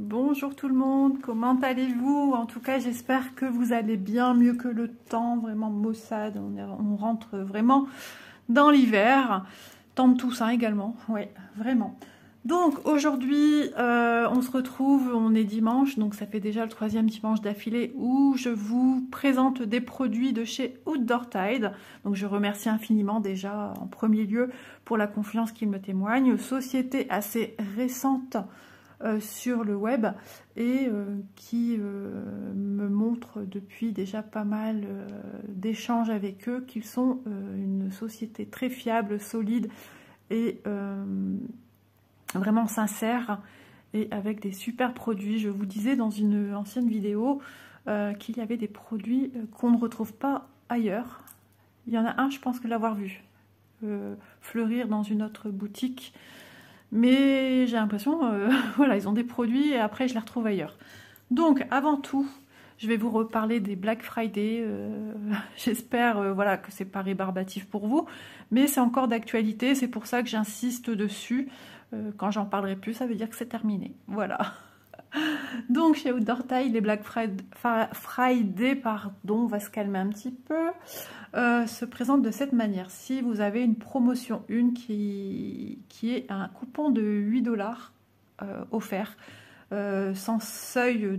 Bonjour tout le monde, comment allez-vous? En tout cas, j'espère que vous allez bien, mieux que le temps, vraiment maussade, on rentre vraiment dans l'hiver. Temps de Toussaint également, ouais, vraiment. Donc aujourd'hui, on se retrouve, on est dimanche, donc ça fait déjà le 3e dimanche d'affilée où je vous présente des produits de chez Outdoor Tide. Donc je remercie infiniment déjà en premier lieu pour la confiance qu'ils me témoignent. Société assez récente sur le web et qui me montre depuis déjà pas mal d'échanges avec eux qu'ils sont une société très fiable, solide et vraiment sincère et avec des super produits. Je vous disais dans une ancienne vidéo qu'il y avait des produits qu'on ne retrouve pas ailleurs. Il y en a un, je pense que l'avoir vu fleurir dans une autre boutique. Mais j'ai l'impression, voilà, ils ont des produits et après je les retrouve ailleurs. Donc avant tout, je vais vous reparler des Black Friday. J'espère voilà, que c'est pas rébarbatif pour vous, mais c'est encore d'actualité, c'est pour ça que j'insiste dessus. Quand j'en parlerai plus, ça veut dire que c'est terminé. Voilà. Donc chez Outdoor Tide, les Black Friday, pardon, on va se calmer un petit peu, se présente de cette manière. Si vous avez une promotion, qui est un coupon de 8$ offert, sans seuil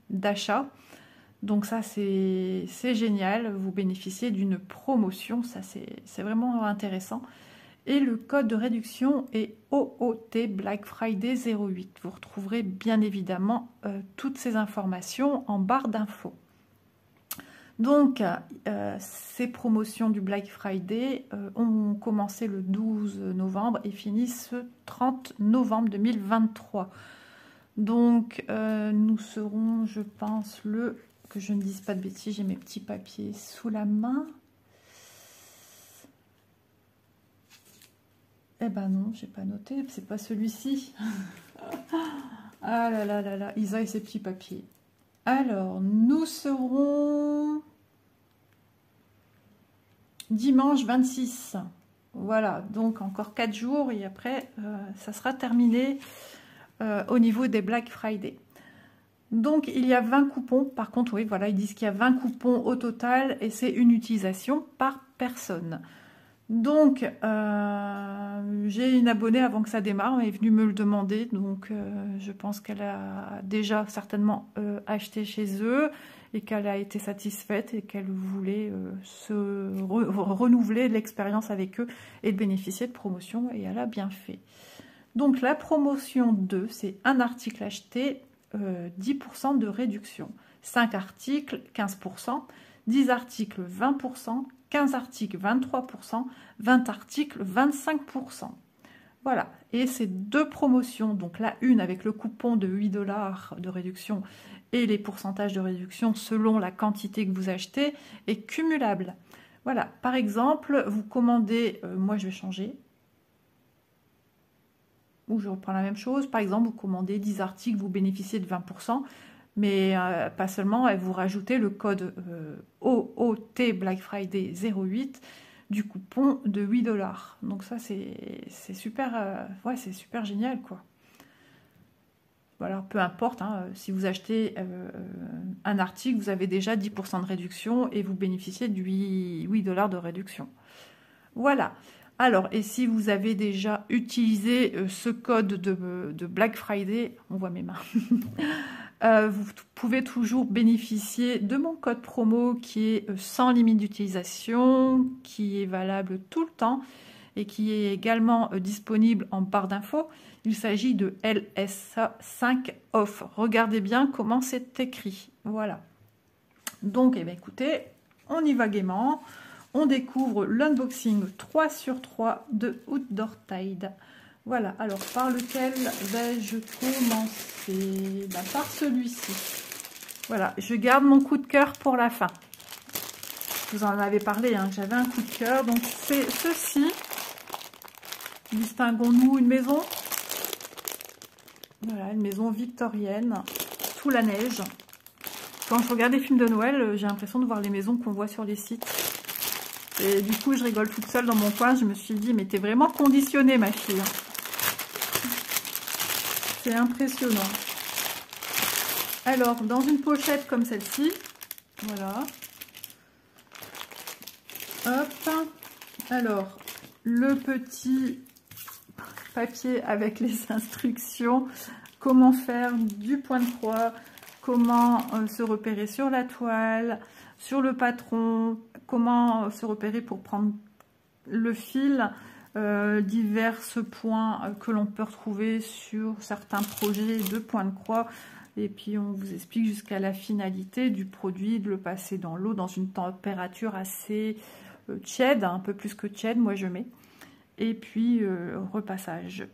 d'achat, donc ça c'est génial, vous bénéficiez d'une promotion, ça c'est vraiment intéressant. Et le code de réduction est OOT Black Friday 08. Vous retrouverez bien évidemment toutes ces informations en barre d'infos. Donc, ces promotions du Black Friday ont commencé le 12 novembre et finissent le 30 novembre 2023. Donc, nous serons, je pense, que je ne dise pas de bêtises, j'ai mes petits papiers sous la main. Eh ben non, j'ai pas noté, c'est pas celui-ci. Ah là là là là, Isa et ses petits papiers. Alors, nous serons dimanche 26. Voilà, donc encore 4 jours et après, ça sera terminé au niveau des Black Friday. Donc, il y a 20 coupons. Par contre, oui, voilà, ils disent qu'il y a 20 coupons au total et c'est une utilisation par personne. Donc, j'ai une abonnée avant que ça démarre, elle est venue me le demander, donc je pense qu'elle a déjà certainement acheté chez eux et qu'elle a été satisfaite et qu'elle voulait renouveler l'expérience avec eux et de bénéficier de promotion, et elle a bien fait. Donc la promotion 2, c'est un article acheté, 10% de réduction, 5 articles, 15%, 10 articles, 20%, 15 articles, 23%, 20 articles, 25%. Voilà, et ces deux promotions, donc la une avec le coupon de 8$ de réduction et les pourcentages de réduction selon la quantité que vous achetez, est cumulable. Voilà, par exemple, vous commandez, moi je vais changer, ou je reprends la même chose, par exemple, vous commandez 10 articles, vous bénéficiez de 20%, mais pas seulement, vous rajoutez le code OOT Black Friday 08 du coupon de 8$. Donc ça c'est super, ouais, c'est super génial quoi. Voilà, peu importe, hein, si vous achetez un article, vous avez déjà 10% de réduction et vous bénéficiez de 8$ de réduction. Voilà. Alors, et si vous avez déjà utilisé ce code de Black Friday, on voit mes mains, vous pouvez toujours bénéficier de mon code promo qui est sans limite d'utilisation, qui est valable tout le temps et qui est également disponible en barre d'infos. Il s'agit de LSA5 Off. Regardez bien comment c'est écrit. Voilà. Donc, eh bien, écoutez, on y va gaiement. On découvre l'unboxing 3 sur 3 de Outdoor Tide. Voilà, alors par lequel vais-je commencer? Par celui-ci. Voilà, je garde mon coup de cœur pour la fin. Je vous en avais parlé, hein, j'avais un coup de cœur. Donc c'est ceci. Distinguons-nous une maison. Voilà, une maison victorienne, sous la neige. Quand je regarde les films de Noël, j'ai l'impression de voir les maisons qu'on voit sur les sites. Et du coup, je rigole toute seule dans mon coin. Je me suis dit, mais t'es vraiment conditionnée, ma fille. C'est impressionnant. Alors, dans une pochette comme celle-ci, voilà. Hop. Alors, le petit papier avec les instructions, comment faire du point de croix, comment se repérer sur la toile, sur le patron, comment se repérer pour prendre le fil, divers points que l'on peut retrouver sur certains projets de point de croix. Et puis on vous explique jusqu'à la finalité du produit, de le passer dans l'eau dans une température assez tiède, un peu plus que tiède, moi je mets. Et puis repassage.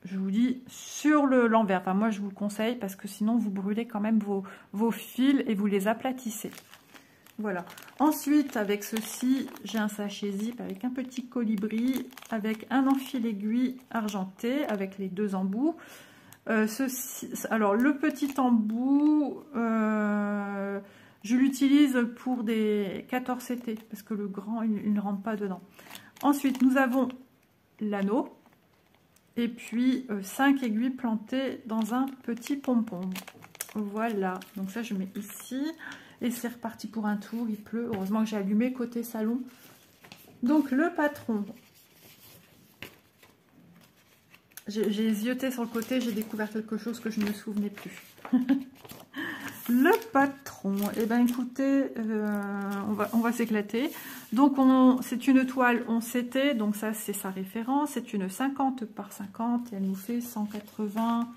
Je vous dis sur l'envers. Enfin, moi je vous le conseille parce que sinon vous brûlez quand même vos fils et vous les aplatissez. Voilà. Ensuite, avec ceci, j'ai un sachet zip avec un petit colibri, avec un enfil aiguille argenté, avec les deux embouts. Alors, le petit embout, je l'utilise pour des 14 CT, parce que le grand, il ne rentre pas dedans. Ensuite, nous avons l'anneau, et puis 5 aiguilles plantées dans un petit pompon. Voilà, donc ça, je mets ici. Et c'est reparti pour un tour, il pleut. Heureusement que j'ai allumé côté salon. Donc le patron. J'ai zioté sur le côté, j'ai découvert quelque chose que je ne me souvenais plus. Le patron. Eh bien écoutez, on va s'éclater. Donc c'est une toile 11 CT, donc ça c'est sa référence. C'est une 50 par 50 et elle nous fait 180.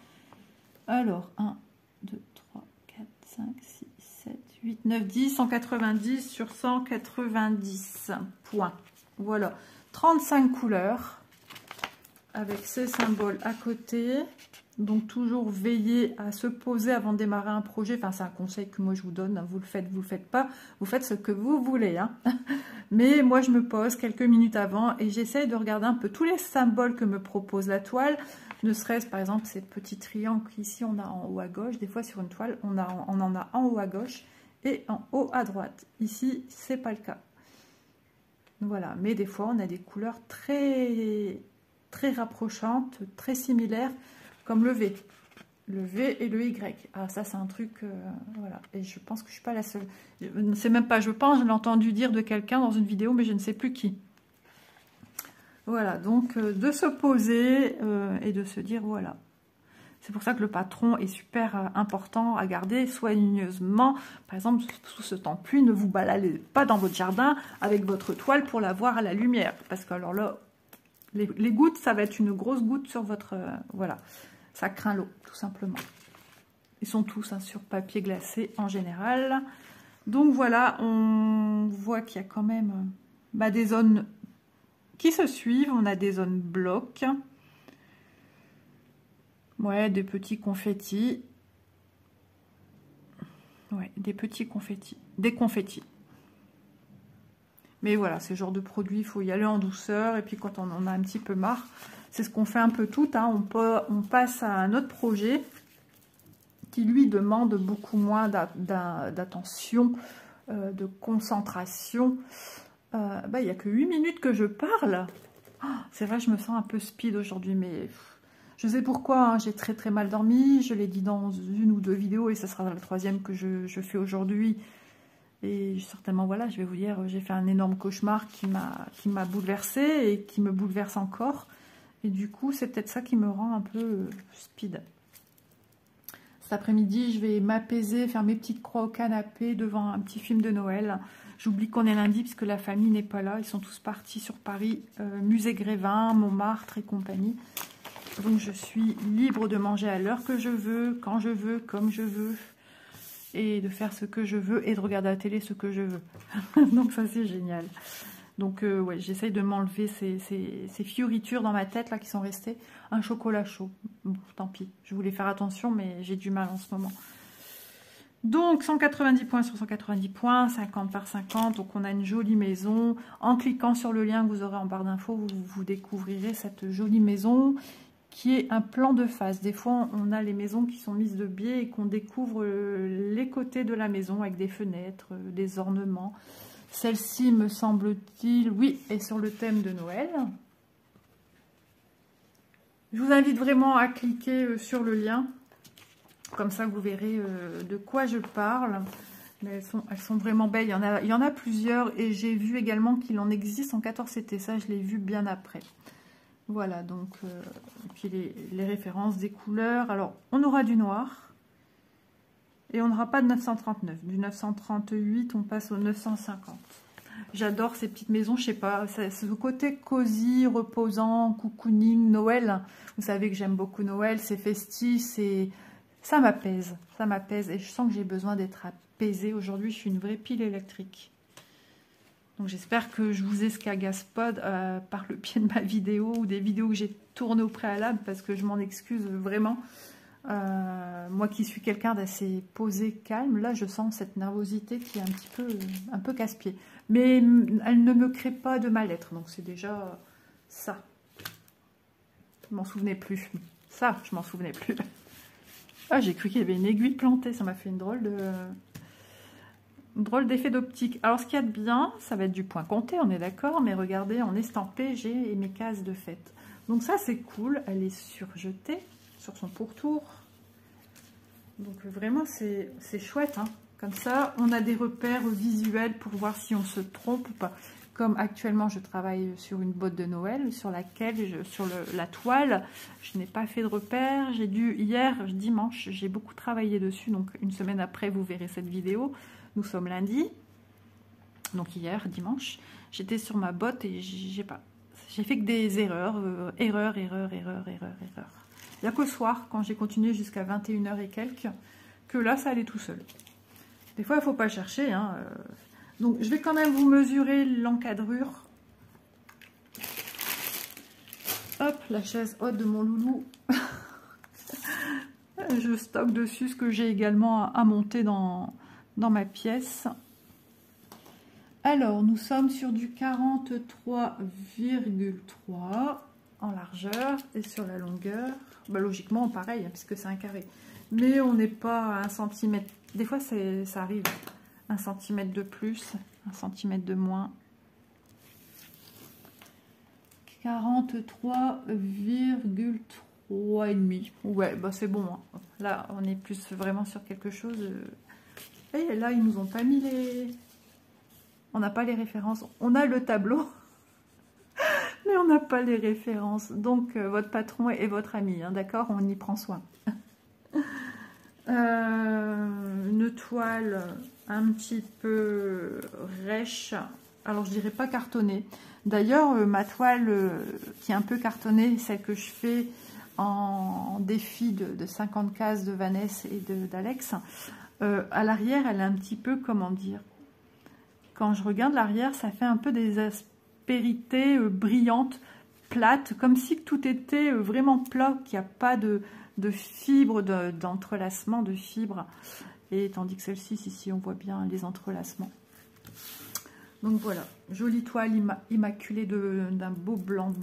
Alors 1, 2, 3, 4, 5, 6. 8, 9, 10, 190 sur 190 points. Voilà, 35 couleurs avec ces symboles à côté. Donc toujours veiller à se poser avant de démarrer un projet. Enfin, c'est un conseil que moi je vous donne. Vous le faites pas. Vous faites ce que vous voulez. Hein. Mais moi je me pose quelques minutes avant et j'essaye de regarder un peu tous les symboles que me propose la toile. Ne serait-ce par exemple ces petits triangles qu'ici on a en haut à gauche. Des fois sur une toile on en a en haut à gauche et en haut à droite. Ici c'est pas le cas. Voilà, mais des fois on a des couleurs très rapprochantes, très similaires, comme le V et le Y. Ah, ça c'est un truc, voilà. Et je pense que je suis pas la seule. C'est même pas je pense, je l'ai entendu dire de quelqu'un dans une vidéo, mais je ne sais plus qui. Voilà, donc de se poser et de se dire voilà. C'est pour ça que le patron est super important à garder soigneusement. Par exemple, sous ce temps de pluie, ne vous baladez pas dans votre jardin avec votre toile pour la voir à la lumière. Parce que alors là, les gouttes, ça va être une grosse goutte sur votre... voilà, ça craint l'eau, tout simplement. Ils sont tous sur papier glacé en général. Donc voilà, on voit qu'il y a quand même des zones qui se suivent. On a des zones blocs. Ouais, des petits confettis. Ouais, des petits confettis. Des confettis. Mais voilà, ce genre de produit, il faut y aller en douceur. Et puis quand on en a un petit peu marre, c'est ce qu'on fait un peu tout. Hein. On passe à un autre projet qui, lui, demande beaucoup moins d'attention, de concentration. Il n'y a que 8 minutes que je parle. Oh, c'est vrai, je me sens un peu speed aujourd'hui, mais... Je sais pourquoi, hein, j'ai très mal dormi, je l'ai dit dans une ou deux vidéos et ce sera la troisième que je fais aujourd'hui. Et certainement, voilà, je vais vous dire, j'ai fait un énorme cauchemar qui m'a bouleversée et qui me bouleverse encore. Et du coup, c'est peut-être ça qui me rend un peu speed. Cet après-midi, je vais m'apaiser, faire mes petites croix au canapé devant un petit film de Noël. J'oublie qu'on est lundi puisque la famille n'est pas là. Ils sont tous partis sur Paris, musée Grévin, Montmartre et compagnie. Donc je suis libre de manger à l'heure que je veux, quand je veux, comme je veux. Et de faire ce que je veux et de regarder la télé ce que je veux. Donc ça c'est génial. Donc ouais, j'essaye de m'enlever ces fioritures dans ma tête là qui sont restées. Un chocolat chaud. Bon, tant pis. Je voulais faire attention mais j'ai du mal en ce moment. Donc 190 points sur 190 points, 50 par 50. Donc on a une jolie maison. En cliquant sur le lien que vous aurez en barre d'infos, vous découvrirez cette jolie maison qui est un plan de face. Des fois, on a les maisons qui sont mises de biais et qu'on découvre les côtés de la maison avec des fenêtres, des ornements. Celle-ci, me semble-t-il, oui, est sur le thème de Noël. Je vous invite vraiment à cliquer sur le lien. Comme ça, vous verrez de quoi je parle. Mais elles sont vraiment belles. Il y en a plusieurs. Et j'ai vu également qu'il en existe en 14CT. Ça, je l'ai vu bien après. Voilà, donc, et puis les références des couleurs. Alors, on aura du noir. Et on n'aura pas de 939. Du 938, on passe au 950. J'adore ces petites maisons, je sais pas, c'est ce côté cosy, reposant, cocooning, Noël. Vous savez que j'aime beaucoup Noël, c'est festif, ça m'apaise. Et je sens que j'ai besoin d'être apaisée. Aujourd'hui, je suis une vraie pile électrique. Donc j'espère que je vous escagasse pas par le pied de ma vidéo ou des vidéos que j'ai tournées au préalable parce que je m'en excuse vraiment. Moi qui suis quelqu'un d'assez posé, calme, là je sens cette nervosité qui est un peu casse-pied. Mais elle ne me crée pas de mal-être, donc c'est déjà ça. Je m'en souvenais plus. Ça, je m'en souvenais plus. Ah, j'ai cru qu'il y avait une aiguille plantée, ça m'a fait une drôle d'effet d'optique. Alors ce qu'il y a de bien, ça va être du point compté, on est d'accord, mais regardez, en estampé, j'ai mes cases de fête. Donc ça c'est cool, elle est surjetée sur son pourtour. Donc vraiment c'est chouette, hein. Comme ça on a des repères visuels pour voir si on se trompe ou pas. Comme actuellement je travaille sur une botte de Noël sur laquelle la toile je n'ai pas fait de repères. J'ai dû hier dimanche, j'ai beaucoup travaillé dessus, donc une semaine après vous verrez cette vidéo. Nous sommes lundi, donc hier dimanche j'étais sur ma botte et j'ai fait que des erreurs. Il n'y a qu'au soir, quand j'ai continué jusqu'à 21 h et quelques, que là, ça allait tout seul. Des fois, il ne faut pas chercher. Hein. Donc, je vais quand même vous mesurer l'encadrure. Hop, la chaise haute de mon loulou. Je stocke dessus ce que j'ai également à monter dans ma pièce. Alors, nous sommes sur du 43,3 en largeur et sur la longueur. Bah, logiquement, pareil, hein, puisque c'est un carré. Mais on n'est pas à 1 cm. Des fois, ça arrive. 1 cm de plus, 1 cm de moins. 43,3,5. Ouais, bah c'est bon. Hein. Là, on est plus vraiment sur quelque chose. Et là, ils nous ont pas mis les... On n'a pas les références. On a le tableau. Mais on n'a pas les références. Donc, votre patron est votre ami. Hein, d'accord? On y prend soin. Une toile un petit peu rêche. Alors, je dirais pas cartonnée. D'ailleurs, ma toile qui est un peu cartonnée, celle que je fais en défi de 50 cases de Vanessa et d'Alex, à l'arrière, elle est un petit peu, comment dire, quand je regarde l'arrière, ça fait un peu des aspérités brillantes, plates, comme si tout était vraiment plat, qu'il n'y a pas de fibres, d'entrelacement de fibres. Et tandis que celle-ci, ici, on voit bien les entrelacements. Donc voilà, jolie toile immaculée d'un beau blanc.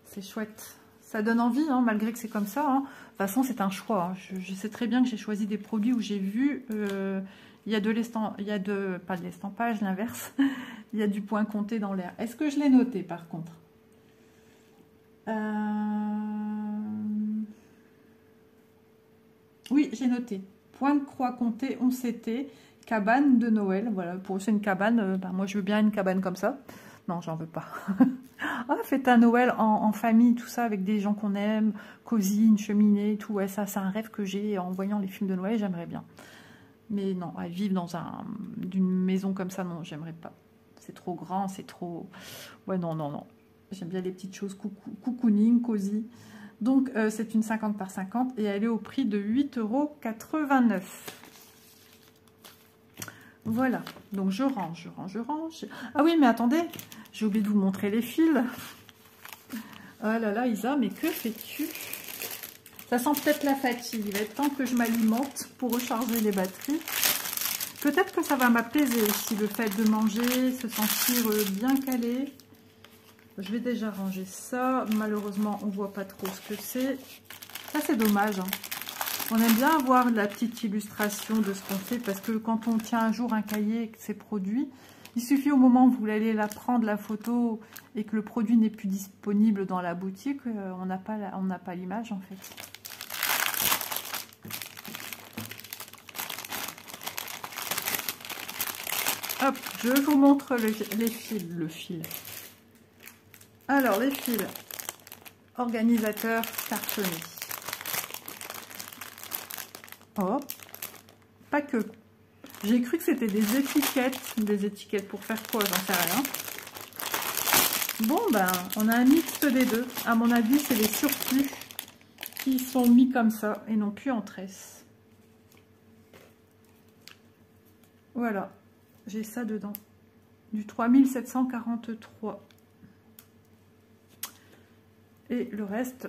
C'est chouette. Ça donne envie, hein, malgré que c'est comme ça. Hein. De toute façon, c'est un choix. Hein. Je sais très bien que j'ai choisi des produits où j'ai vu... il y a pas de l'estampage, l'inverse. Il y a du point compté dans l'air. Est-ce que je l'ai noté par contre? Oui, j'ai noté. Point de croix compté 11 CT, cabane de Noël. Voilà, pour c'est une cabane. Moi, je veux bien une cabane comme ça. Non, j'en veux pas. Ah, faites un Noël en famille, tout ça, avec des gens qu'on aime, cosy, une cheminée, tout. Ouais, ça, c'est un rêve que j'ai en voyant les films de Noël. J'aimerais bien. Mais non, à vivre dans d'une maison comme ça, non, j'aimerais pas. C'est trop grand, c'est trop... Ouais, non. J'aime bien les petites choses cocooning, cosy. Donc, c'est une 50 par 50 et elle est au prix de 8,89 €. Voilà. Donc, je range. Ah oui, mais attendez, j'ai oublié de vous montrer les fils. Ah là là, Isa, mais que fais-tu? Ça sent peut-être la fatigue. Il va être temps que je m'alimente pour recharger les batteries. Peut-être que ça va m'apaiser aussi, le fait de manger, se sentir bien calé. Je vais déjà ranger ça. Malheureusement, on ne voit pas trop ce que c'est. Ça, c'est dommage. Hein. On aime bien avoir la petite illustration de ce qu'on fait parce que quand on tient un jour un cahier et que c'est produit, Il suffit au moment où vous allez la prendre, la photo, et que le produit n'est plus disponible dans la boutique, on n'a pas l'image en fait. Hop, je vous montre les fils, le fil. Alors, les fils organisateurs cartonnés. Oh, pas que. J'ai cru que c'était des étiquettes pour faire quoi, j'en sais rien. Bon, ben, on a un mix des deux. À mon avis, c'est les surplus qui sont mis comme ça et non plus en tresse. Voilà, j'ai ça dedans. Du 3743. Et le reste,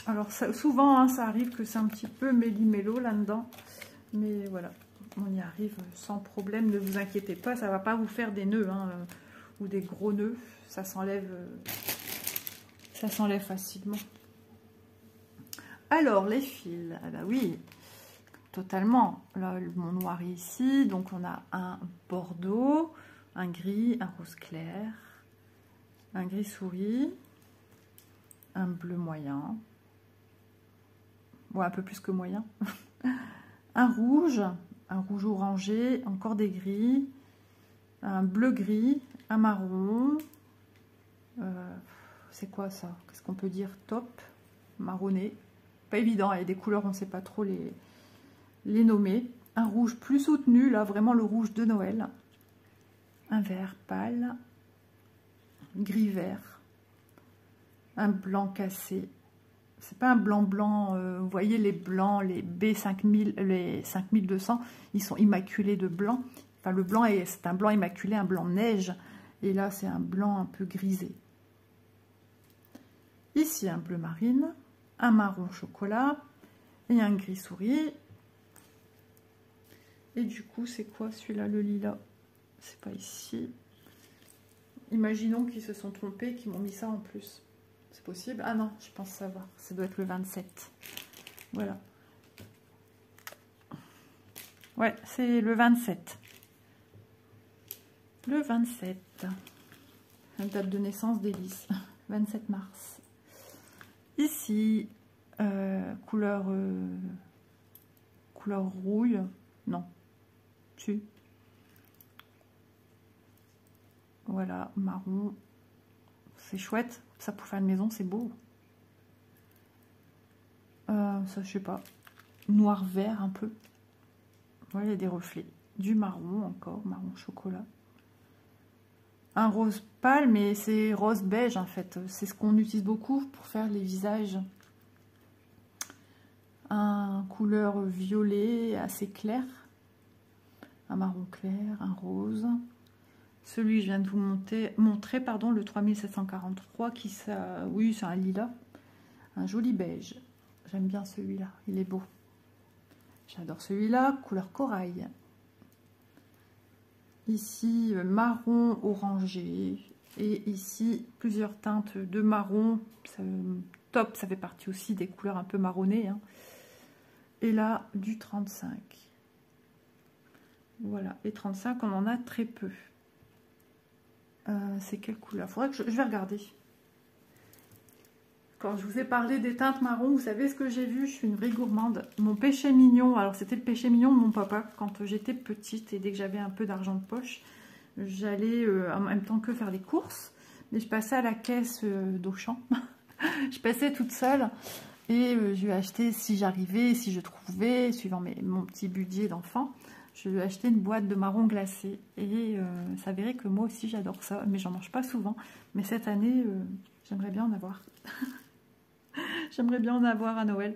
alors ça, souvent hein, ça arrive que c'est un petit peu méli-mélo là-dedans, mais voilà, on y arrive sans problème, ne vous inquiétez pas, ça va pas vous faire des nœuds hein, ou des gros nœuds, ça s'enlève facilement. Alors les fils, ah bah oui, totalement, là mon noir est ici, donc on a un bordeaux, un gris, un rose clair, un gris souris, un bleu moyen, bon, un peu plus que moyen, un rouge orangé, encore des gris, un bleu gris, un marron, c'est quoi ça? Qu'est-ce qu'on peut dire? Top, marronné, pas évident, il y a des couleurs on ne sait pas trop les nommer, un rouge plus soutenu, là vraiment le rouge de Noël, un vert pâle, gris vert, un blanc cassé, c'est pas un blanc blanc, vous voyez les blancs, les B5000, les 5200, ils sont immaculés de blanc, enfin le blanc c'est un blanc immaculé, un blanc neige, et là c'est un blanc un peu grisé. Ici un bleu marine, un marron chocolat et un gris souris. Et du coup c'est quoi celui-là, le lilas? C'est pas ici. Imaginons qu'ils se sont trompés, qu'ils m'ont mis ça en plus. C'est possible? Ah non, je pense savoir. Ça doit être le 27. Voilà. Ouais, c'est le 27. Le 27. La date de naissance d'Élise. 27 mars. Ici, couleur rouille. Non. Tu. Voilà, marron. C'est chouette. Ça pour faire une maison, c'est beau. Ça, je sais pas. Noir vert un peu. Voilà, il y a des reflets. Du marron encore, marron chocolat. Un rose pâle, mais c'est rose beige en fait. C'est ce qu'on utilise beaucoup pour faire les visages. Un couleur violet assez clair. Un marron clair, un rose. Celui, je viens de vous montrer, pardon, le 3743, qui ça, oui, c'est un lilas. Un joli beige. J'aime bien celui-là, il est beau. J'adore celui-là, couleur corail. Ici, marron orangé. Et ici, plusieurs teintes de marron. Top, ça fait partie aussi des couleurs un peu marronnées. Hein. Et là, du 35. Voilà, les 35, on en a très peu. C'est quelle couleur? Faudrait que je vais regarder. Quand je vous ai parlé des teintes marron, vous savez ce que j'ai vu? Je suis une vraie gourmande. Mon péché mignon, alors c'était le péché mignon de mon papa quand j'étais petite et dès que j'avais un peu d'argent de poche, j'allais en même temps que faire les courses, mais je passais à la caisse d'Auchan. Je passais toute seule et je lui achetais, si j'arrivais, si je trouvais, suivant mon petit budget d'enfant, je lui achetais une boîte de marron glacé et ça verrait que moi aussi j'adore ça, mais j'en mange pas souvent. Mais cette année, j'aimerais bien en avoir. J'aimerais bien en avoir à Noël.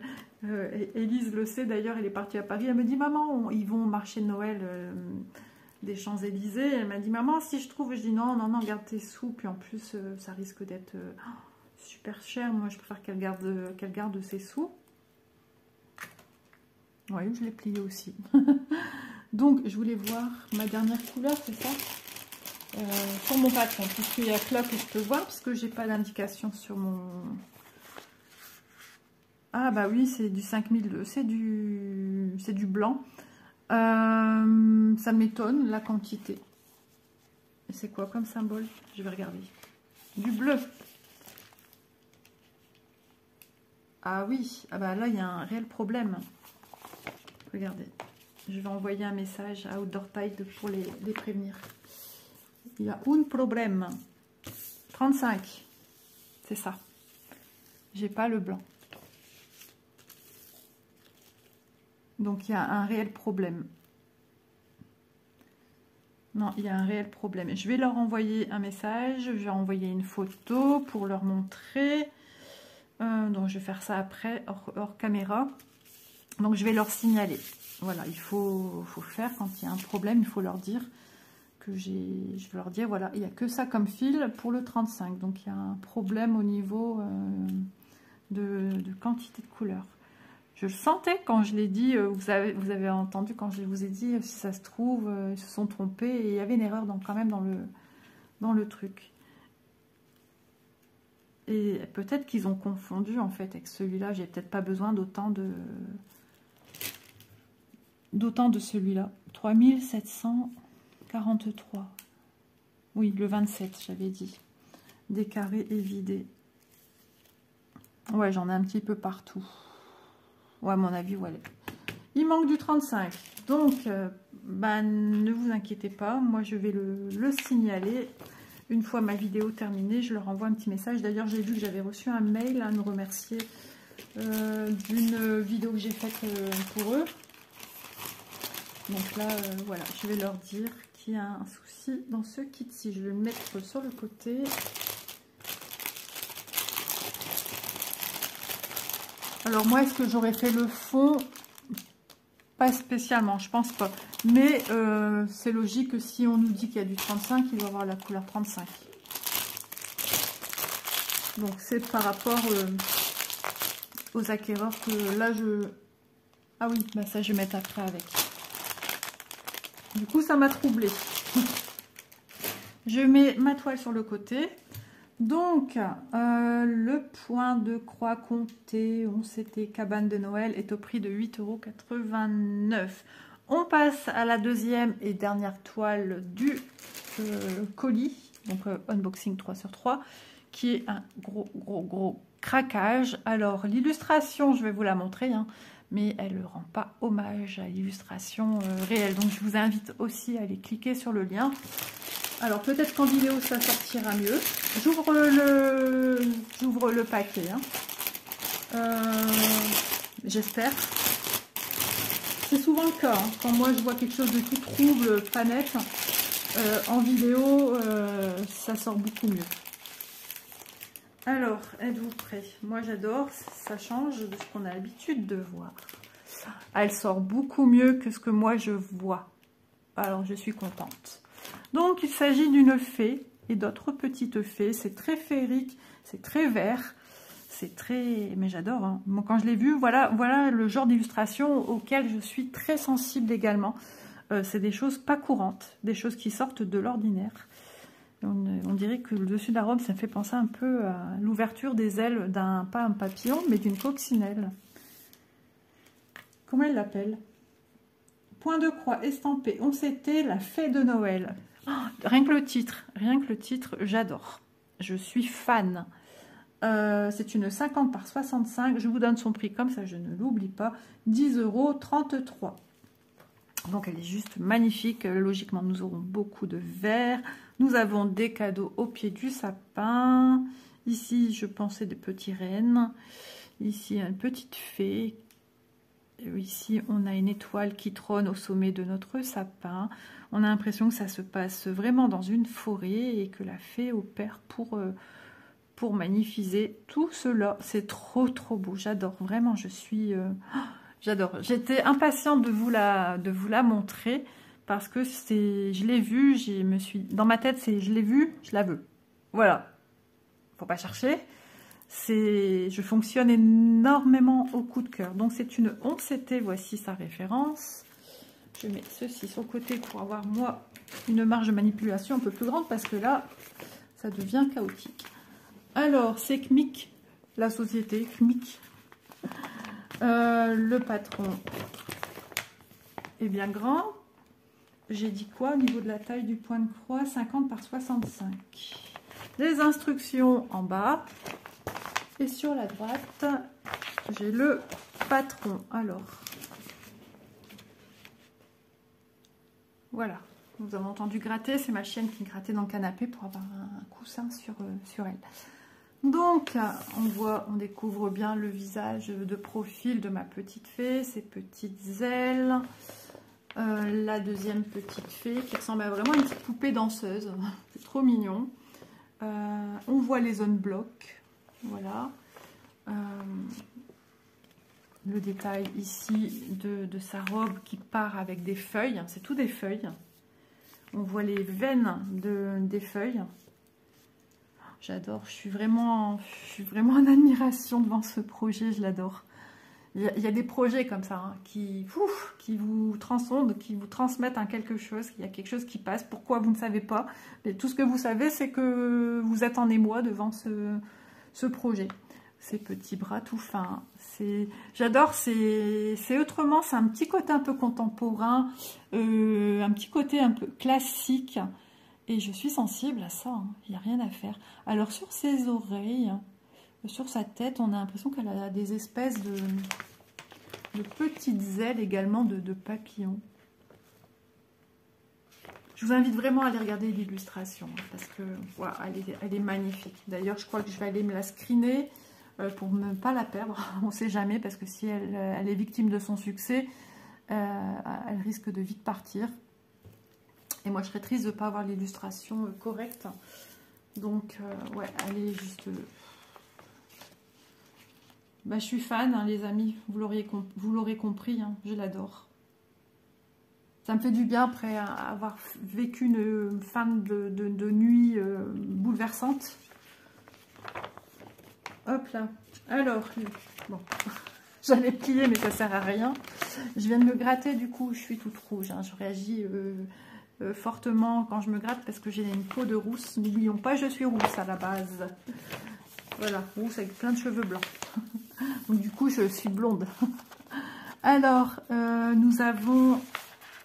Élise le sait d'ailleurs, elle est partie à Paris. Elle me dit, maman, ils vont au marché de Noël des Champs-Élysées. Elle m'a dit, maman, si je trouve, je dis non, non, non, garde tes sous. Puis en plus, ça risque d'être super cher. Moi, je préfère qu'elle garde ses sous. Oui, je l'ai plié aussi. Donc, je voulais voir ma dernière couleur, c'est ça, sur mon patron, puisqu'il y a que là que je peux voir, parce que j'ai pas d'indication sur mon... Ah bah oui, c'est du 5002, c'est du blanc. Ça m'étonne la quantité. C'est quoi comme symbole? Je vais regarder. Du bleu. Ah oui, ah bah là il y a un réel problème. Regardez, je vais envoyer un message à Outdoor Tide pour les prévenir. Il y a un problème. 35, c'est ça. J'ai pas le blanc. Donc il y a un réel problème. Non, il y a un réel problème. Je vais leur envoyer un message, je vais envoyer une photo pour leur montrer. Donc je vais faire ça après, hors caméra. Donc je vais leur signaler. Voilà, il faut faire quand il y a un problème, il faut leur dire que je vais leur dire, voilà, il n'y a que ça comme fil pour le 35. Donc il y a un problème au niveau de quantité de couleurs. Je le sentais quand je l'ai dit, vous avez entendu quand je vous ai dit, si ça se trouve, ils se sont trompés et il y avait une erreur quand même dans le truc. Et peut-être qu'ils ont confondu en fait avec celui-là, j'ai peut-être pas besoin d'autant de celui-là. 3743. Oui, le 27, j'avais dit. Décarré et vidé. Ouais, j'en ai un petit peu partout. Ouais, à mon avis, voilà. Il manque du 35. Donc, ne vous inquiétez pas. Moi, je vais le signaler. Une fois ma vidéo terminée, je leur envoie un petit message. D'ailleurs, j'ai vu que j'avais reçu un mail à nous remercier d'une vidéo que j'ai faite pour eux. Donc là, voilà, je vais leur dire qu'il y a un souci dans ce kit-ci. Je vais le mettre sur le côté. Alors moi, est-ce que j'aurais fait le fond? Pas spécialement, je pense pas. Mais c'est logique que si on nous dit qu'il y a du 35, il doit avoir la couleur 35. Donc c'est par rapport aux acquéreurs que là je... Ah oui, bah ça je vais mettre après avec. Du coup ça m'a troublée. Je mets ma toile sur le côté. Donc, le point de croix compté, on s'était cabane de Noël, est au prix de 8,89 €. On passe à la deuxième et dernière toile du colis, donc unboxing 3/3, qui est un gros craquage. Alors, l'illustration, je vais vous la montrer, hein, mais elle ne rend pas hommage à l'illustration réelle. Donc, je vous invite aussi à aller cliquer sur le lien. Alors peut-être qu'en vidéo ça sortira mieux. J'ouvre le paquet. Hein. J'espère. C'est souvent le cas. Hein. Quand moi je vois quelque chose de tout trouble, pas net, en vidéo ça sort beaucoup mieux. Alors, êtes-vous prêts? Moi j'adore, ça change de ce qu'on a l'habitude de voir. Elle sort beaucoup mieux que ce que moi je vois. Alors je suis contente. Donc, il s'agit d'une fée et d'autres petites fées. C'est très féerique, c'est très vert, c'est très... Mais j'adore. Hein. Moi, quand je l'ai vu, voilà le genre d'illustration auquel je suis très sensible également. C'est des choses pas courantes, des choses qui sortent de l'ordinaire. On dirait que le dessus de la robe, ça me fait penser un peu à l'ouverture des ailes d'un, pas un papillon, mais d'une coccinelle. Comment elle l'appelle? Point de croix estampé. On s'était la fée de Noël. Oh, rien que le titre, j'adore. Je suis fan. C'est une 50 par 65. Je vous donne son prix comme ça, je ne l'oublie pas. 10,33 €. Donc elle est juste magnifique. Logiquement, nous aurons beaucoup de vert. Nous avons des cadeaux au pied du sapin. Ici, je pensais des petits rennes. Ici, une petite fée. Ici, on a une étoile qui trône au sommet de notre sapin. On a l'impression que ça se passe vraiment dans une forêt et que la fée opère pour magnifier tout cela. C'est trop beau. J'adore. Vraiment, j'adore. J'étais impatiente de vous la montrer parce que je l'ai vue. Dans ma tête, je l'ai vue, je la veux. Voilà. Faut pas chercher. Je fonctionne énormément au coup de cœur. Donc c'est une 11CT, voici sa référence. Je mets ceci sur le côté pour avoir moi une marge de manipulation un peu plus grande parce que là ça devient chaotique. Alors c'est CMYK, la société CMYK. Le patron est bien grand. J'ai dit quoi au niveau de la taille du point de croix? 50 par 65. Les instructions en bas. Et sur la droite, j'ai le patron. Alors, voilà. Vous avez entendu gratter. C'est ma chienne qui grattait dans le canapé pour avoir un coussin sur elle. Donc, on découvre bien le visage de profil de ma petite fée, ses petites ailes. La deuxième petite fée qui ressemble à vraiment une petite poupée danseuse. C'est trop mignon. On voit les zones blocs. Voilà. Le détail ici de sa robe qui part avec des feuilles. C'est tout des feuilles. On voit les veines des feuilles. J'adore. Je suis vraiment en admiration devant ce projet. Je l'adore. Il y a des projets comme ça hein, qui vous transcendent, qui vous transmettent un quelque chose. Il y a quelque chose qui passe. Pourquoi vous ne savez pas? Mais tout ce que vous savez, c'est que vous êtes en émoi devant ce projet. Ces petits bras tout fins. J'adore. C'est autrement. C'est un petit côté un peu contemporain, un petit côté un peu classique. Et je suis sensible à ça. Il n'y a rien à faire. Alors sur ses oreilles. Sur sa tête, on a l'impression qu'elle a des espèces de petites ailes également de papillons. Je vous invite vraiment à aller regarder l'illustration parce que voilà, elle est magnifique. D'ailleurs, je crois que je vais aller me la screener pour ne pas la perdre. On ne sait jamais parce que si elle est victime de son succès, elle risque de vite partir. Et moi, je serais triste de ne pas avoir l'illustration correcte. Donc, ouais, elle est juste... Bah, je suis fan, hein, les amis, vous l'aurez compris, hein, je l'adore. Ça me fait du bien après avoir vécu une fin de nuit bouleversante. Hop là. Alors, bon, j'allais plier mais ça sert à rien. Je viens de me gratter, du coup, je suis toute rouge. Hein, je réagis fortement quand je me gratte parce que j'ai une peau de rousse. N'oublions pas, je suis rousse à la base. Voilà, rousse avec plein de cheveux blancs. Donc du coup, je suis blonde. Alors, nous avons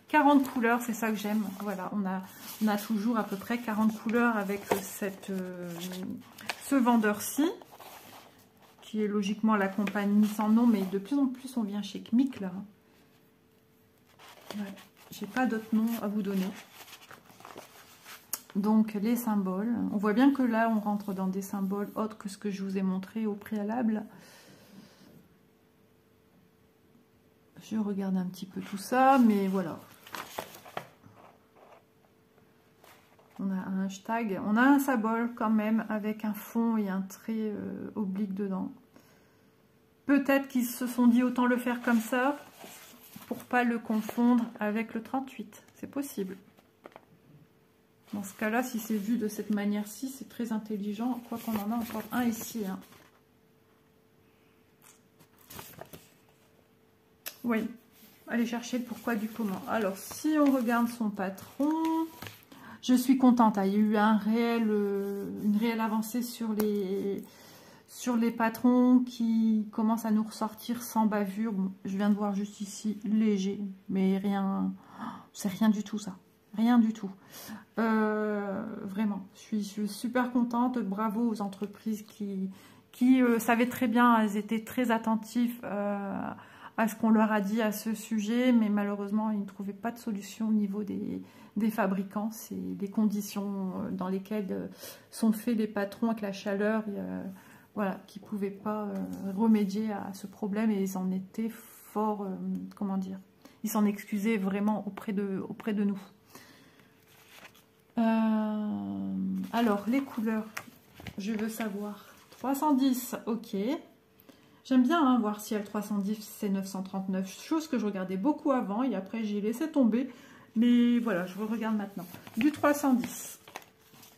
40 couleurs, c'est ça que j'aime. Voilà, on a toujours à peu près 40 couleurs avec ce vendeur-ci, qui est logiquement la compagnie sans nom, mais de plus en plus, on vient chez Kmick, là. Ouais, j'ai pas d'autre nom à vous donner. Donc, les symboles. On voit bien que là, on rentre dans des symboles autres que ce que je vous ai montré au préalable. Je regarde un petit peu tout ça, mais voilà. On a un hashtag. On a un symbole quand même avec un fond et un trait oblique dedans. Peut-être qu'ils se sont dit autant le faire comme ça pour pas le confondre avec le 38. C'est possible. Dans ce cas-là, si c'est vu de cette manière-ci, c'est très intelligent. Quoi qu'on en a encore un ici. Hein. Oui, allez chercher le pourquoi du comment. Alors, si on regarde son patron, je suis contente. Il y a eu une réelle avancée sur les patrons qui commencent à nous ressortir sans bavure. Bon, je viens de voir juste ici, léger, mais rien, c'est rien du tout ça. Rien du tout. Vraiment, je suis super contente. Bravo aux entreprises qui savaient très bien, elles étaient très attentives à ce qu'on leur a dit à ce sujet, mais malheureusement, ils ne trouvaient pas de solution au niveau des fabricants. C'est des conditions dans lesquelles sont faits les patrons avec la chaleur, voilà, qui ne pouvaient pas remédier à ce problème et ils en étaient fort, comment dire, ils s'en excusaient vraiment auprès de nous. Alors, les couleurs, je veux savoir. 310, ok. J'aime bien hein, voir si elle 310, c'est 939. Chose que je regardais beaucoup avant et après j'ai laissé tomber. Mais voilà, je regarde maintenant. Du 310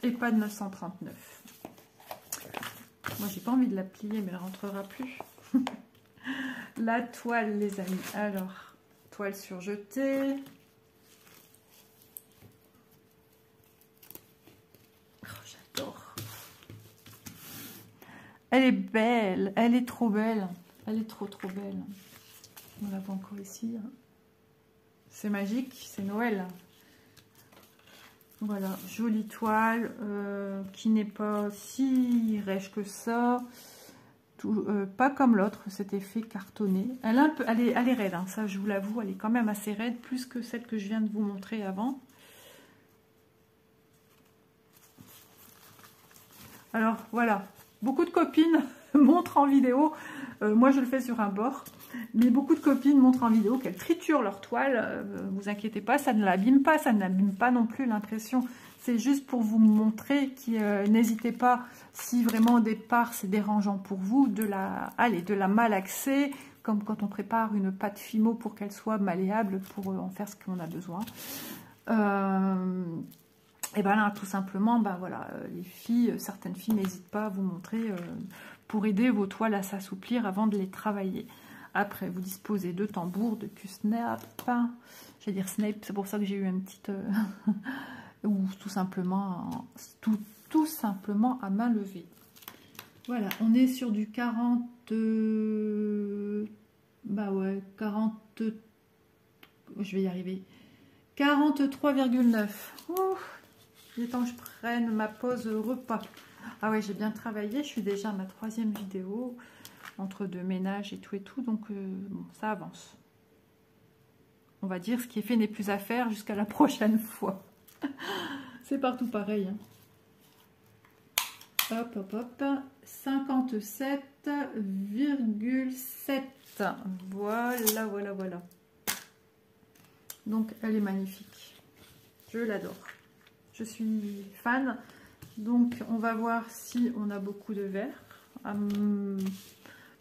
et pas de 939. Moi, j'ai pas envie de la plier, mais elle rentrera plus. La toile, les amis. Alors, toile surjetée. Elle est belle, elle est trop belle. Elle est trop belle. On la voit encore ici. Hein. C'est magique, c'est Noël. Voilà, jolie toile qui n'est pas si rêche que ça. Tout, pas comme l'autre, cet effet cartonné. Elle est raide, hein, ça je vous l'avoue, elle est quand même assez raide, plus que celle que je viens de vous montrer avant. Alors voilà, beaucoup de copines montrent en vidéo, moi je le fais sur un bord, mais beaucoup de copines montrent en vidéo qu'elles triturent leur toile. Vous inquiétez pas, ça ne l'abîme pas, ça n'abîme pas non plus l'impression. C'est juste pour vous montrer que n'hésitez pas, si vraiment au départ c'est dérangeant pour vous, de la malaxer, comme quand on prépare une pâte Fimo pour qu'elle soit malléable, pour en faire ce qu'on a besoin. Et bien là, tout simplement, ben voilà, les filles, certaines filles n'hésitent pas à vous montrer pour aider vos toiles à s'assouplir avant de les travailler. Après, vous disposez de tambours, de Q-snap, je vais dire Snape, c'est pour ça que j'ai eu une petite... ou tout simplement à main levée. Voilà, on est sur du 40... bah ouais, 40... Je vais y arriver. 43,9. Il est temps que je prenne ma pause repas. Ah ouais, j'ai bien travaillé. Je suis déjà à ma 3e vidéo. Entre deux ménages et tout. Donc, bon, ça avance. On va dire, ce qui est fait n'est plus à faire jusqu'à la prochaine fois. C'est partout pareil. Hein. Hop, hop, hop. 57,7. Voilà, voilà, voilà. Donc, elle est magnifique. Je l'adore. Je suis fan. Donc, on va voir si on a beaucoup de vert. À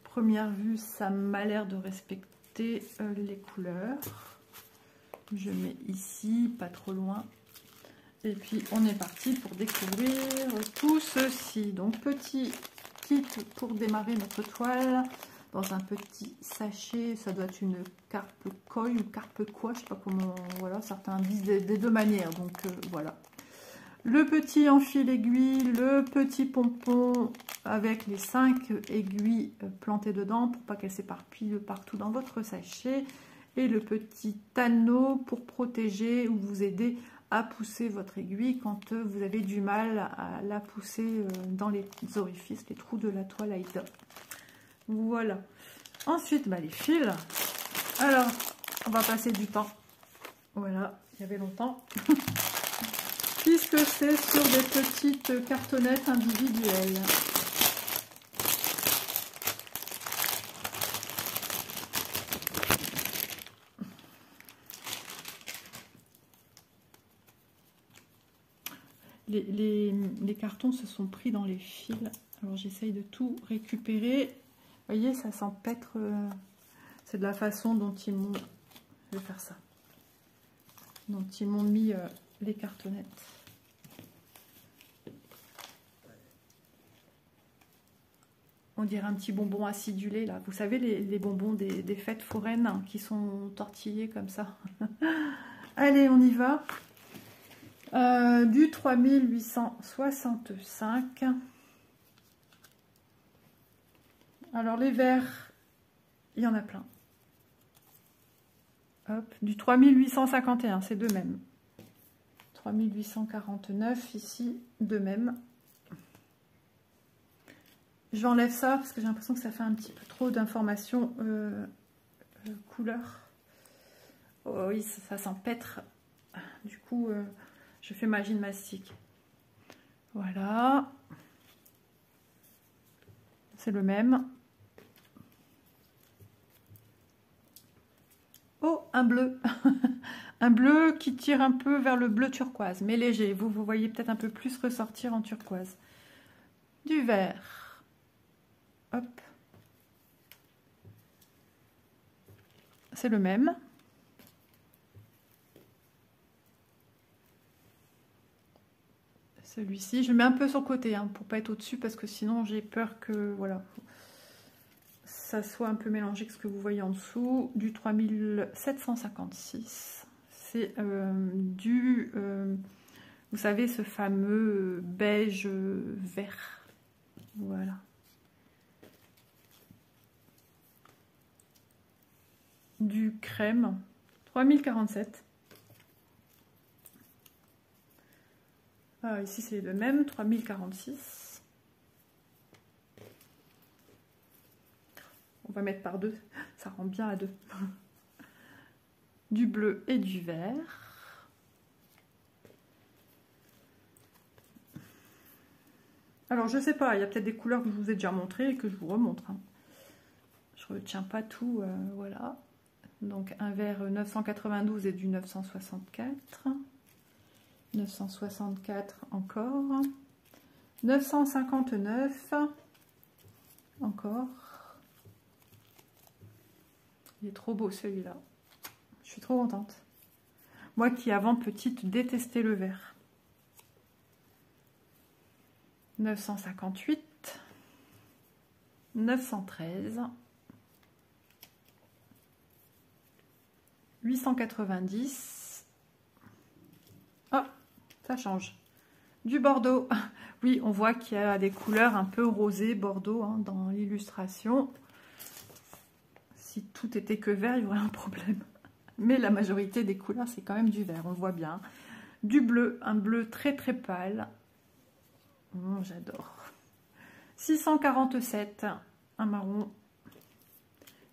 première vue, ça m'a l'air de respecter les couleurs. Je mets ici, pas trop loin. Et puis, on est parti pour découvrir tout ceci. Donc, petit kit pour démarrer notre toile. Dans un petit sachet, ça doit être une carpe koi ou carpe quoi, je sais pas comment, voilà, certains disent des deux manières, donc voilà. Le petit enfil aiguille, le petit pompon avec les 5 aiguilles plantées dedans pour pas qu'elles s'éparpillent partout dans votre sachet, et le petit anneau pour protéger ou vous aider à pousser votre aiguille quand vous avez du mal à la pousser dans les orifices, les trous de la toile Aïda. Voilà. Ensuite, bah, les fils. Alors, on va passer du temps. Voilà, il y avait longtemps. Puisque c'est sur des petites cartonnettes individuelles. Les cartons se sont pris dans les fils. Alors, j'essaye de tout récupérer. Vous voyez, ça s'empêtre. C'est de la façon dont ils m'ont... Je vais faire ça. Dont ils m'ont mis les cartonnettes. On dirait un petit bonbon acidulé, là. Vous savez, les bonbons des fêtes foraines hein, qui sont tortillés comme ça. Allez, on y va. Du 3865. Alors, les verts, il y en a plein. Hop, du 3851, c'est de même. 3849, ici, de même. J'enlève ça parce que j'ai l'impression que ça fait un petit peu trop d'informations couleur. Oh oui, ça s'empêtre. Du coup, je fais ma gymnastique. Voilà. C'est le même. Oh, un bleu. Un bleu qui tire un peu vers le bleu turquoise, mais léger. Vous voyez peut-être un peu plus ressortir en turquoise. Du vert. Hop. C'est le même. Celui-ci, je le mets un peu sur le côté hein, pour pas être au-dessus parce que sinon j'ai peur que voilà, ça soit un peu mélangé avec ce que vous voyez en dessous. Du 3756. C'est vous savez, ce fameux beige vert. Voilà. Du crème. 3047. Ah, ici, c'est le même, 3046. On va mettre par 2, ça rend bien à 2. Du bleu et du vert. Alors, je sais pas, il y a peut-être des couleurs que je vous ai déjà montrées et que je vous remontre. Hein. Je retiens pas tout, voilà. Donc, un vert 992 et du 964. 964 encore. 959 encore. Il est trop beau celui-là. Je suis trop contente. Moi qui avant petite détestais le vert. 958. 913. 890. Oh, ça change. Du bordeaux. Oui, on voit qu'il y a des couleurs un peu rosées, bordeaux, hein, dans l'illustration. Si tout était que vert, il y aurait un problème. Mais la majorité des couleurs, c'est quand même du vert, on le voit bien. Du bleu, un bleu très très pâle. J'adore. 647, un marron.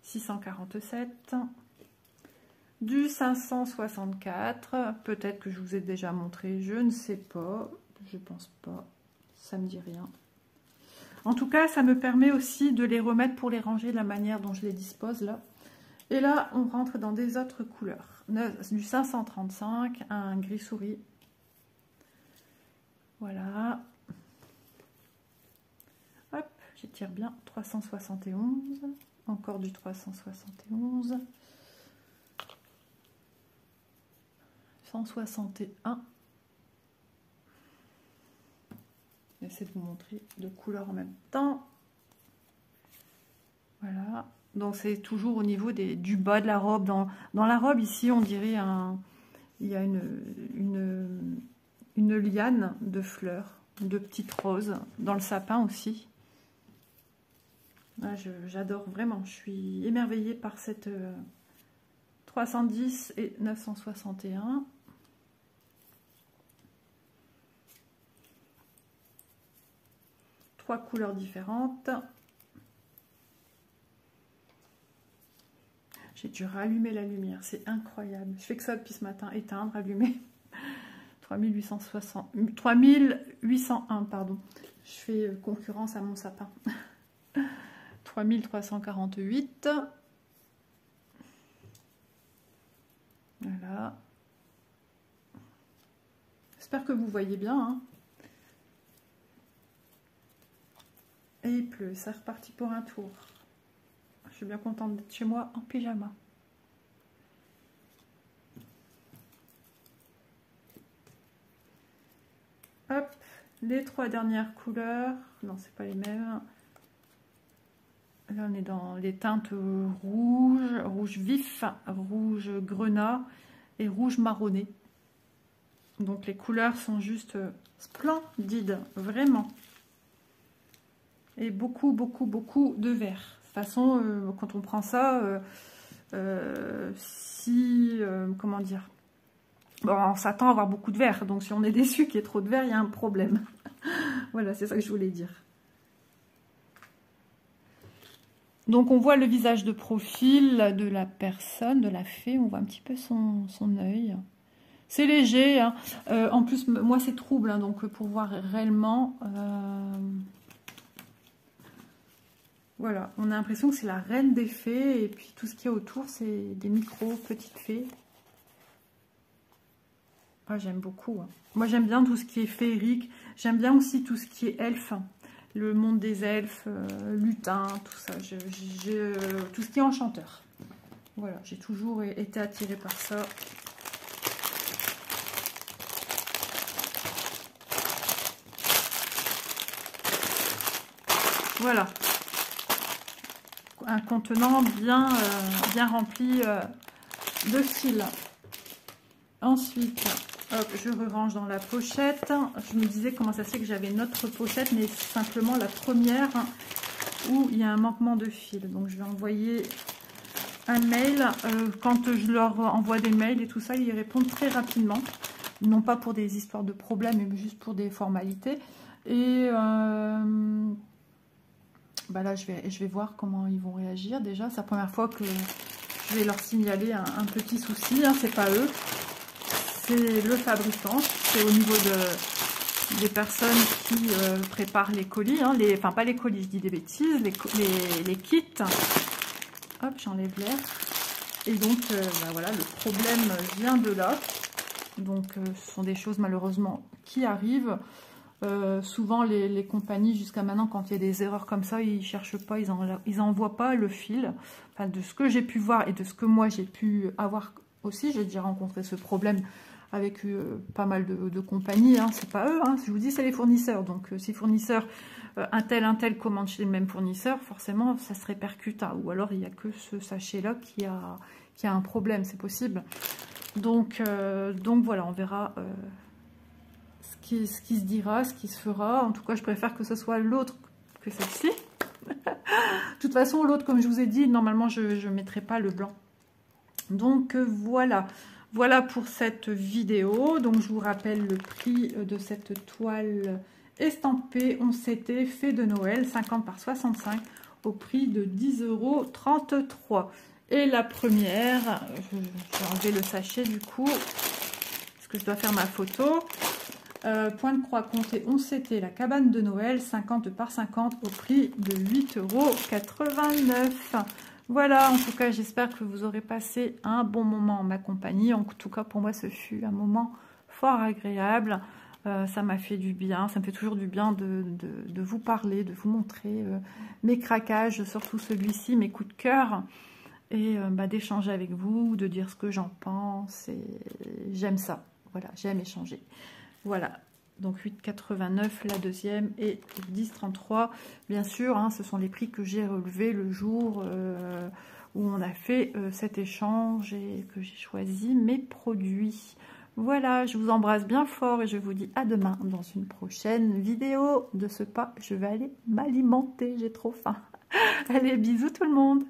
647. Du 564, peut-être que je vous ai déjà montré, je ne sais pas, je pense pas, ça me dit rien. En tout cas, ça me permet aussi de les remettre pour les ranger de la manière dont je les dispose là. Et là, on rentre dans des autres couleurs. Du 535, un gris souris. Voilà. Hop, j'étire bien. 371, encore du 371. 161. J'essaie de vous montrer deux couleurs en même temps. Voilà. Donc c'est toujours au niveau du bas de la robe. Dans la robe ici, on dirait il y a une liane de fleurs, de petites roses. Dans le sapin aussi. Ah, j'adore vraiment. Je suis émerveillée par cette 310 et 961. Trois couleurs différentes. J'ai dû rallumer la lumière, c'est incroyable. Je fais que ça depuis ce matin, éteindre, allumer. 3801, pardon. Je fais concurrence à mon sapin. 3348. Voilà. J'espère que vous voyez bien. Hein. Et il pleut, c'est reparti pour un tour. Je suis bien contente d'être chez moi en pyjama. Hop, les trois dernières couleurs. Non, c'est pas les mêmes. Là, on est dans les teintes rouge, rouge vif, rouge grenat et rouge marronné. Donc les couleurs sont juste splendides, vraiment. Et beaucoup, beaucoup, beaucoup de vert. De toute façon, quand on prend ça, comment dire, bon, on s'attend à avoir beaucoup de vert. Donc si on est déçu qu'il y ait trop de vert, il y a un problème. Voilà, c'est ça que je voulais dire. Donc on voit le visage de profil de la personne, de la fée. On voit un petit peu son œil. C'est léger. Hein. En plus, moi c'est trouble. Hein, donc pour voir réellement... Voilà, on a l'impression que c'est la reine des fées. Et puis tout ce qu'il y a autour, c'est des petites fées. Ah, j'aime beaucoup. Hein. Moi j'aime bien tout ce qui est féerique. J'aime bien aussi tout ce qui est elfe. Le monde des elfes, lutins, tout ça. Tout ce qui est enchanteur. Voilà, j'ai toujours été attirée par ça. Voilà. Un contenant bien rempli de fils. Ensuite, hop, je range dans la pochette. Je me disais comment ça se fait que j'avais une autre pochette, mais c'est simplement la première où il y a un manquement de fil. Donc je vais envoyer un mail. Quand je leur envoie des mails et tout ça, ils répondent très rapidement. Non pas pour des histoires de problèmes, mais juste pour des formalités. Et bah là, je vais voir comment ils vont réagir. Déjà, c'est la première fois que je vais leur signaler un petit souci. Hein, c'est pas eux, c'est le fabricant. C'est au niveau des personnes qui préparent les colis. Hein, enfin, pas les colis, je dis des bêtises. Les kits. Hop, j'enlève l'air. Et donc, bah voilà, le problème vient de là. Donc, ce sont des choses malheureusement qui arrivent. Souvent, les compagnies, jusqu'à maintenant, quand il y a des erreurs comme ça, ils ne cherchent pas, ils envoient pas le fil. Enfin, de ce que j'ai pu voir et de ce que moi, j'ai pu avoir aussi, j'ai déjà rencontré ce problème avec pas mal de compagnies. Hein, c'est pas eux, hein, je vous dis, c'est les fournisseurs. Donc, si fournisseur, un tel commande chez le même fournisseur, forcément, ça se répercute. Hein, ou alors, il n'y a que ce sachet-là qui a un problème, c'est possible. Donc voilà, on verra ce qui se dira, ce qui se fera. En tout cas, je préfère que ce soit l'autre que celle-ci. De toute façon, l'autre, comme je vous ai dit, normalement, je ne mettrai pas le blanc. Donc voilà. Voilà pour cette vidéo. Donc je vous rappelle le prix de cette toile estampée 11 CT fait de Noël, 50 par 65, au prix de 10,33 €. Et la première, je vais enlever le sachet du coup, parce que je dois faire ma photo. Point de croix compté 11 CT, la cabane de Noël, 50 par 50, au prix de 8,89 €. Voilà, en tout cas, j'espère que vous aurez passé un bon moment en ma compagnie. En tout cas, pour moi, ce fut un moment fort agréable. Ça m'a fait du bien, ça me fait toujours du bien de vous parler, de vous montrer mes craquages, surtout celui-ci, mes coups de cœur. Et d'échanger avec vous, de dire ce que j'en pense. Et j'aime ça. Voilà, j'aime échanger. Voilà, donc 8,89 € la deuxième et 10,33 €. Bien sûr, hein, ce sont les prix que j'ai relevés le jour où on a fait cet échange et que j'ai choisi mes produits. Voilà, je vous embrasse bien fort et je vous dis à demain dans une prochaine vidéo. De ce pas, je vais aller m'alimenter, j'ai trop faim. Allez, bisous tout le monde!